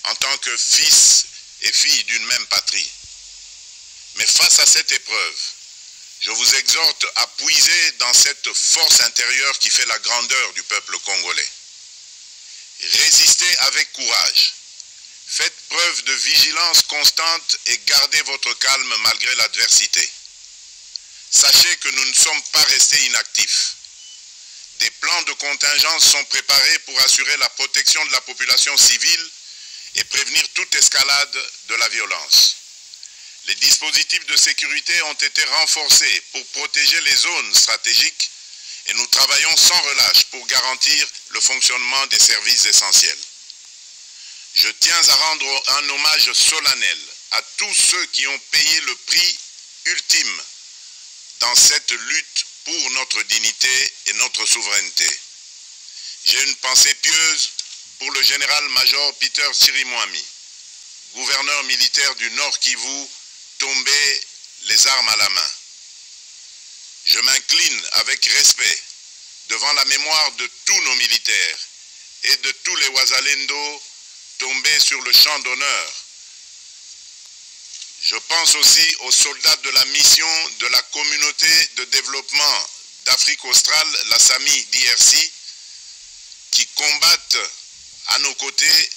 en tant que fils et filles d'une même patrie. Mais face à cette épreuve, je vous exhorte à puiser dans cette force intérieure qui fait la grandeur du peuple congolais. Résistez avec courage. Faites preuve de vigilance constante et gardez votre calme malgré l'adversité. Sachez que nous ne sommes pas restés inactifs. Des plans de contingence sont préparés pour assurer la protection de la population civile et prévenir toute escalade de la violence. Les dispositifs de sécurité ont été renforcés pour protéger les zones stratégiques et nous travaillons sans relâche pour garantir le fonctionnement des services essentiels. Je tiens à rendre un hommage solennel à tous ceux qui ont payé le prix ultime dans cette lutte pour notre dignité et notre souveraineté. J'ai une pensée pieuse pour le général-major Peter Chirimwami, gouverneur militaire du Nord Kivu, tombé les armes à la main. Je m'incline avec respect devant la mémoire de tous nos militaires et de tous les Wazalendo tombés sur le champ d'honneur. Je pense aussi aux soldats de la mission de la communauté de développement d'Afrique australe, la SAMI DRC, qui combattent à nos côtés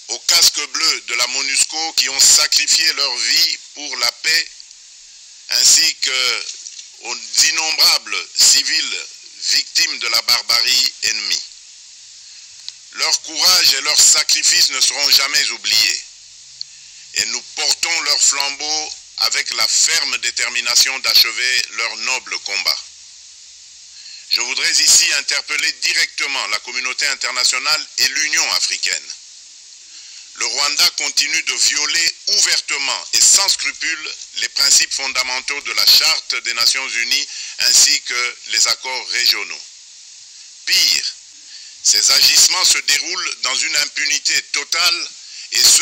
aux casques bleus de la MONUSCO, qui ont sacrifié leur vie pour la paix, ainsi qu'aux innombrables civils victimes de la barbarie ennemie. Leur courage et leur sacrifice ne seront jamais oubliés. Et nous portons leur flambeau avec la ferme détermination d'achever leur noble combat. Je voudrais ici interpeller directement la communauté internationale et l'Union africaine. Le Rwanda continue de violer ouvertement et sans scrupule les principes fondamentaux de la Charte des Nations Unies ainsi que les accords régionaux. Pire, ces agissements se déroulent dans une impunité totale et ce